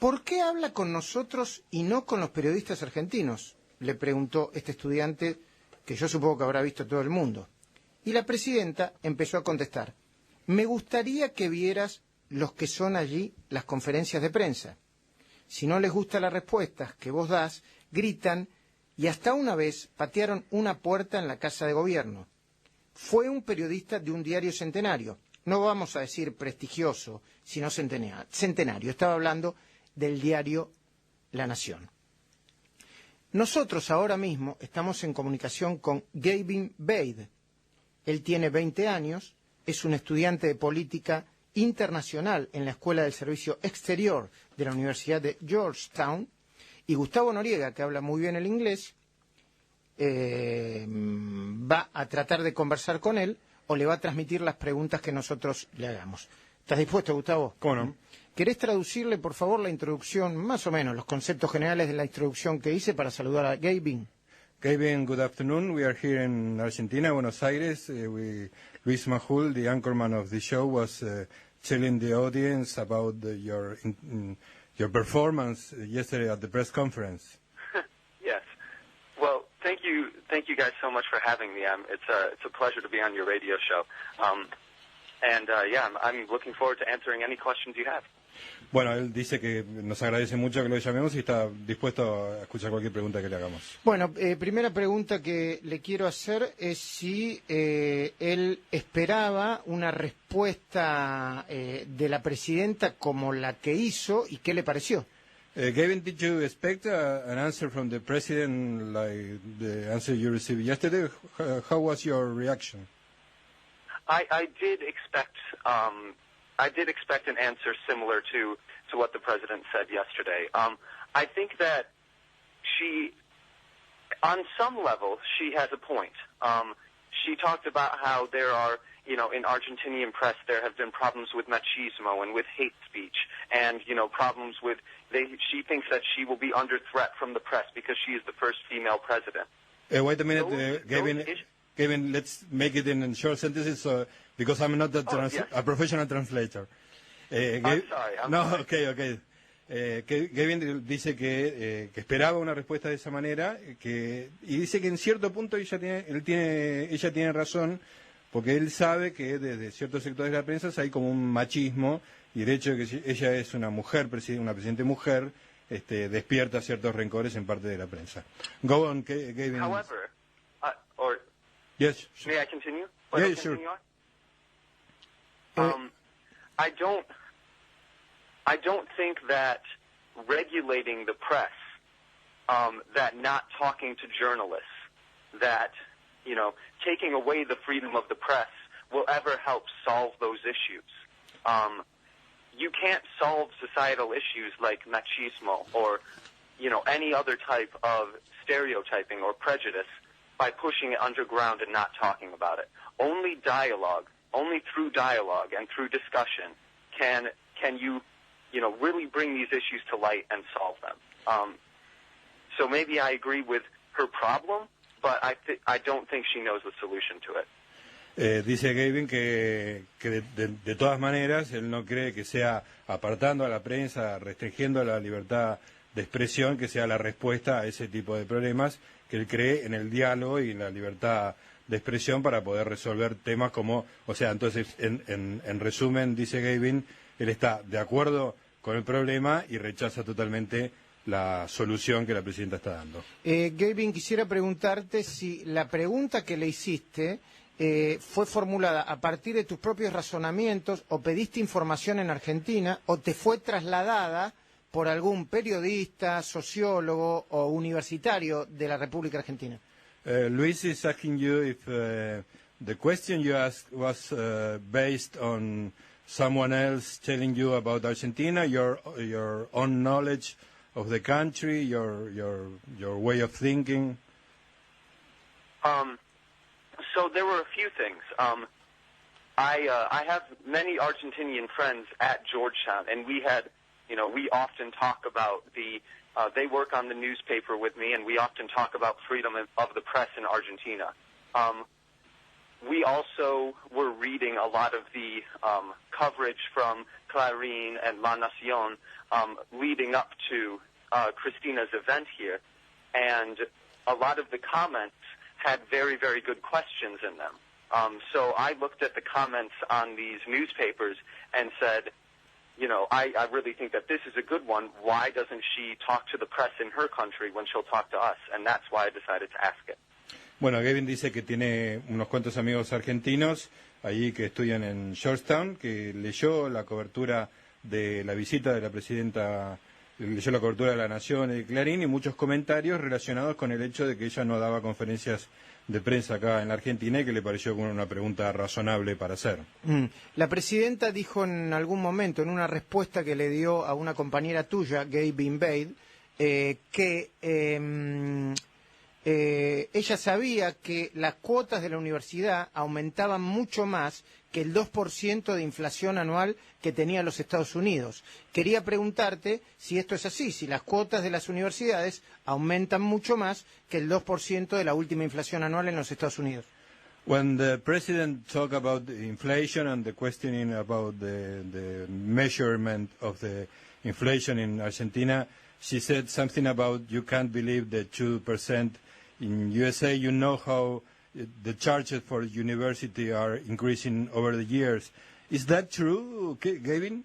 ¿Por qué habla con nosotros y no con los periodistas argentinos?, le preguntó este estudiante, que yo supongo que habrá visto todo el mundo. Y la presidenta empezó a contestar: me gustaría que vieras los que son allí las conferencias de prensa. Si no les gustan las respuestas que vos das, gritan, y hasta una vez patearon una puerta en la Casa de Gobierno. Fue un periodista de un diario centenario, no vamos a decir prestigioso, sino centenario. Estaba hablando del diario La Nación. Nosotros ahora mismo estamos en comunicación con Gavin Wade. Él tiene 20 años, es un estudiante de política internacional en la Escuela del Servicio Exterior de la Universidad de Georgetown, y Gustavo Noriega, que habla muy bien el inglés, va a tratar de conversar con él o le va a transmitir las preguntas que nosotros le hagamos. ¿Estás dispuesto, Gustavo? ¿Cómo no? ¿Querés traducirle, por favor, la introducción, más o menos, los conceptos generales de la introducción que hice para saludar a Gavin? Gavin, good afternoon. We are here in Argentina, Buenos Aires. Luis Majul, the anchorman of the show, was telling the audience about your performance yesterday at the press conference. Yes. Well, thank you guys so much for having me. It's a pleasure to be on your radio show. I'm looking forward to answering any questions you have. Bueno, él dice que nos agradece mucho que lo llamemos y está dispuesto a escuchar cualquier pregunta que le hagamos. Bueno, primera pregunta que le quiero hacer es si él esperaba una respuesta de la presidenta como la que hizo y qué le pareció. Gavin, did you expect an answer from the president like the answer you received yesterday? How was your reaction? I did expect an answer similar to what the president said yesterday. I think that she, on some level, she has a point. She talked about how there are, in Argentinian press, there have been problems with machismo and with hate speech, and problems with. She thinks that she will be under threat from the press because she is the first female president. Wait a minute, Gavin. Kevin, let's make it in short sentences, because I'm not a professional translator. I'm sorry. Okay. Gavin dice que esperaba una respuesta de esa manera, y dice que en cierto punto ella tiene razón, porque él sabe que desde ciertos sectores de la prensa hay como un machismo, y el hecho de que ella es una mujer, una presidente mujer, despierta ciertos rencores en parte de la prensa. Go on, Gavin. However, Yes. May I continue? Yeah, sure. I don't think that regulating the press, that not talking to journalists, that taking away the freedom of the press will ever help solve those issues. You can't solve societal issues like machismo or any other type of stereotyping or prejudice by pushing it underground and not talking about it. Only through dialogue and through discussion can you really bring these issues to light and solve them. So maybe I agree with her problem, but I don't think she knows the solution to it. Dice Gavin que de todas maneras él no cree que sea apartando a la prensa, restringiendo la libertad de expresión, que sea la respuesta a ese tipo de problemas, que él cree en el diálogo y en la libertad de expresión para poder resolver temas como, entonces, en resumen, dice Gavin, él está de acuerdo con el problema y rechaza totalmente la solución que la presidenta está dando. Gavin, quisiera preguntarte si la pregunta que le hiciste fue formulada a partir de tus propios razonamientos, o pediste información en Argentina, o te fue trasladada por algún periodista, sociólogo o universitario de la República Argentina. Luis is asking you if the question you asked was based on someone else telling you about Argentina, your own knowledge of the country, your way of thinking. So there were a few things. I have many Argentinian friends at Georgetown, and we often talk about they work on the newspaper with me, and we often talk about freedom of the press in Argentina. we also were reading a lot of the coverage from Clarín and La Nación leading up to Cristina's event here, and a lot of the comments had very, very good questions in them. So I looked at the comments on these newspapers and said, you know, I really think that this is a good one. Why doesn't she talk to the press in her country when she'll talk to us? And that's why I decided to ask it. Bueno, Gavin dice que tiene unos cuantos amigos argentinos allí que estudian en Georgetown, que leyó la cobertura de la visita de la presidenta, leyó la cobertura de La Nación y de Clarín y muchos comentarios relacionados con el hecho de que ella no daba conferencias de prensa acá en la Argentina y que le pareció como una pregunta razonable para hacer. La presidenta dijo en algún momento, en una respuesta que le dio a una compañera tuya, Gavin Bade, que ella sabía que las cuotas de la universidad aumentaban mucho más que el 2% de inflación anual que tenía los Estados Unidos. Quería preguntarte si esto es así, si las cuotas de las universidades aumentan mucho más que el 2% de la última inflación anual en los Estados Unidos. When the president talked about the inflation and the questioning about the measurement of the inflation in Argentina, she said something about you can't believe the 2% in USA. You know how the charges for university are increasing over the years. Is that true, Gavin?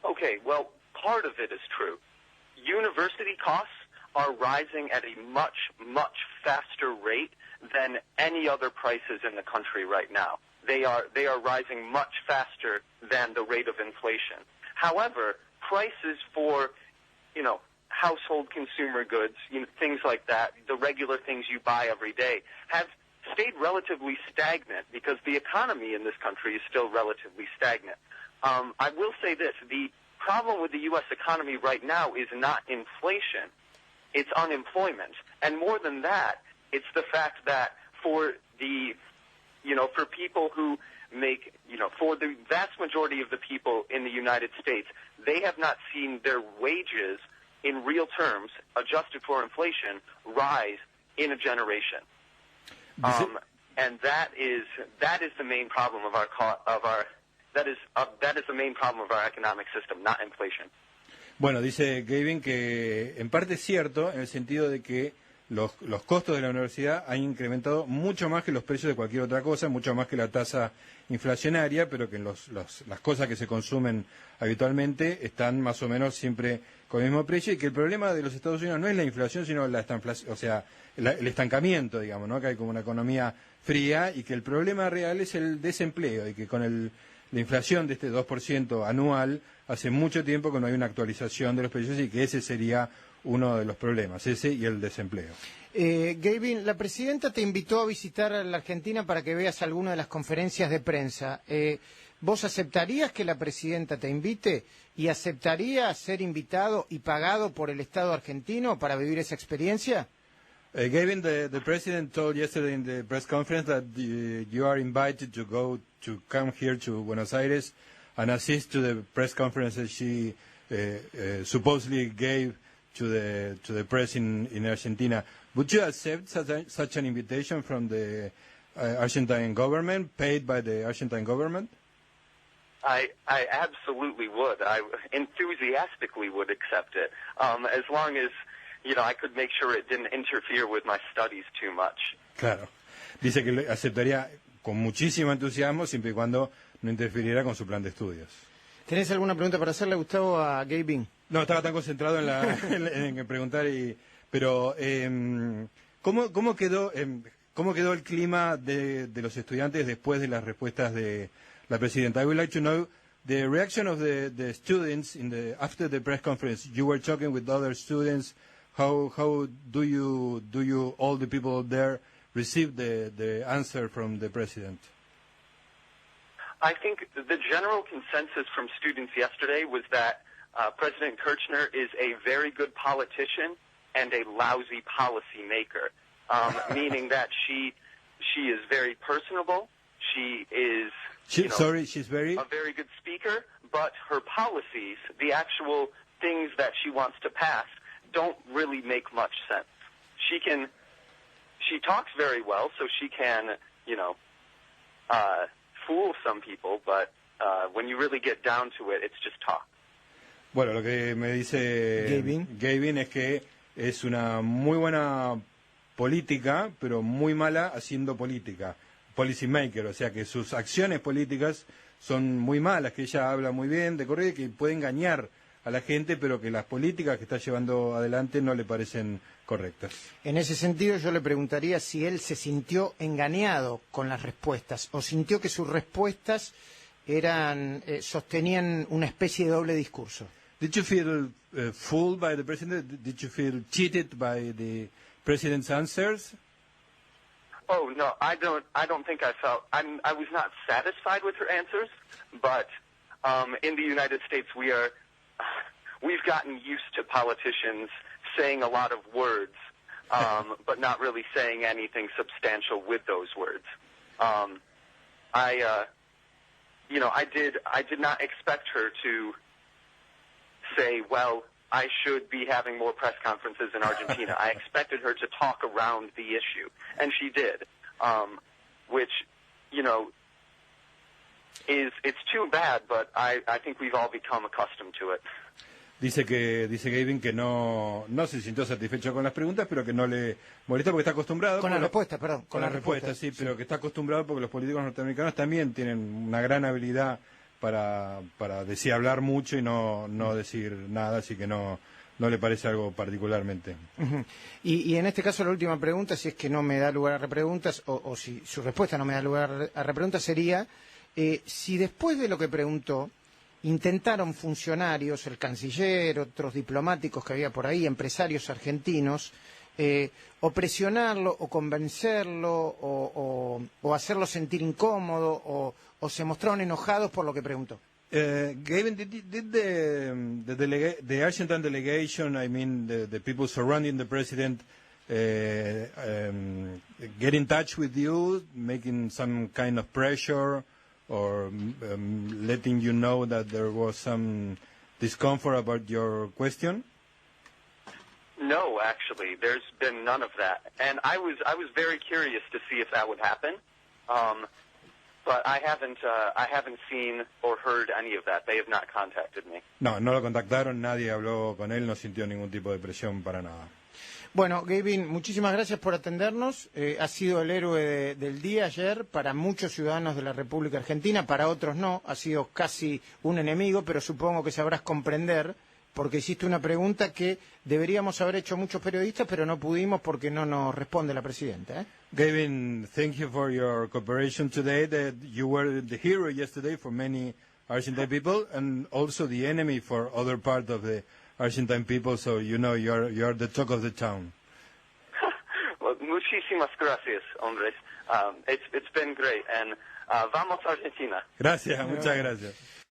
Okay, well, part of it is true. University costs are rising at a much, much faster rate than any other prices in the country right now. They are rising much faster than the rate of inflation. However, prices for, you know, household consumer goods, you know, things like that, the regular things you buy every day, have stayed relatively stagnant because the economy in this country is still relatively stagnant. I will say this, the problem with the U.S. economy right now is not inflation, it's unemployment. And more than that, it's the fact that for the, you know, for people who make, you know, for the vast majority of the people in the United States, they have not seen their wages in real terms, adjusted for inflation, rise in a generation. And that is the main problem of that is the main problem of our economic system, not inflation. Bueno, dice Gavin que en parte es cierto en el sentido de que los costos de la universidad han incrementado mucho más que los precios de cualquier otra cosa, mucho más que la tasa inflacionaria, pero que las cosas que se consumen habitualmente están más o menos siempre con el mismo precio y que el problema de los Estados Unidos no es la inflación, sino el estancamiento, digamos, ¿no? Que hay como una economía fría y que el problema real es el desempleo y que con la inflación de este 2% anual hace mucho tiempo que no hay una actualización de los precios y que ese sería uno de los problemas, ese y el desempleo. Gavin, la presidenta te invitó a visitar a la Argentina para que veas alguna de las conferencias de prensa. ¿Vos aceptarías que la presidenta te invite y aceptarías ser invitado y pagado por el Estado argentino para vivir esa experiencia? Gavin, the president told yesterday in the press conference that you are invited to come here to Buenos Aires and assist to the press conference that she supposedly gave to the press in Argentina. Would you accept such an invitation from the Argentine government, paid by the Argentine government? I absolutely would. I enthusiastically would accept it, as long as, you know, I could make sure it didn't interfere with my studies too much. Claro. Dice que lo aceptaría con muchísimo entusiasmo siempre y cuando no interfiriera con su plan de estudios. ¿Tenés alguna pregunta para hacerle, Gustavo, a Gavin? No, estaba tan concentrado en preguntar, pero ¿cómo quedó el clima de los estudiantes después de las respuestas de la presidenta? I would like to know the reaction of the students after the press conference. You were talking with other students. How do you all the people there receive the answer from the president? I think the general consensus from students yesterday was that President Kirchner is a very good politician and a lousy policy maker, meaning that she is very personable. She is she's a very good speaker, but her policies, the actual things that she wants to pass, don't really make much sense. She talks very well, so she can, you know, fool some people, but when you really get down to it, it's just talk. Bueno, lo que me dice Gavin es que es una muy buena política, pero muy mala haciendo política. Policy maker, o sea que sus acciones políticas son muy malas, que ella habla muy bien de corrido y que puede engañar a la gente, pero que las políticas que está llevando adelante no le parecen correctas. En ese sentido yo le preguntaría si él se sintió engañado con las respuestas o sintió que sus respuestas sostenían una especie de doble discurso. Did you feel fooled by the president? Did you feel cheated by the president's answers? Oh no, I don't think I felt. I was not satisfied with her answers, but in the United States we've gotten used to politicians saying a lot of words, but not really saying anything substantial with those words. I did not expect her to say, well, I should be having more press conferences in Argentina. I expected her to talk around the issue, and she did, which, it's too bad, but I think we've all become accustomed to it. Dice Gavin que no se sintió satisfecho con las preguntas, pero que no le molesta porque está acostumbrado. Con la respuesta, perdón. Con la respuesta, sí, pero que está acostumbrado porque los políticos norteamericanos también tienen una gran habilidad para decir, hablar mucho y no decir nada, así que no le parece algo particularmente. Uh-huh. Y en este caso la última pregunta, si es que no me da lugar a repreguntas, o si su respuesta no me da lugar a repreguntas, sería si después de lo que preguntó intentaron funcionarios, el canciller, otros diplomáticos que había por ahí, empresarios argentinos, o presionarlo, o convencerlo, o hacerlo sentir incómodo, o se mostraron enojados por lo que preguntó. Gavin, did the Argentine delegation, I mean the people surrounding the president, get in touch with you, making some kind of pressure, or letting you know that there was some discomfort about your question? No, actually, there's been none of that, and I was very curious to see if that would happen, but I haven't seen or heard any of that. They have not contacted me. No lo contactaron, nadie habló con él, no sintió ningún tipo de presión para nada. Bueno, Gavin, muchísimas gracias por atendernos. Ha sido el héroe del día ayer para muchos ciudadanos de la República Argentina, para otros no. Ha sido casi un enemigo, pero supongo que sabrás comprender, porque hiciste una pregunta que deberíamos haber hecho muchos periodistas, pero no pudimos porque no nos responde la presidenta. Gavin, thank you for your cooperation today. That you were the hero yesterday for many Argentine people, and also the enemy for other part of the Argentine people, so you're the talk of the town. Well, muchísimas gracias, hombres. It's been great, and vamos Argentina. Gracias, muchas gracias.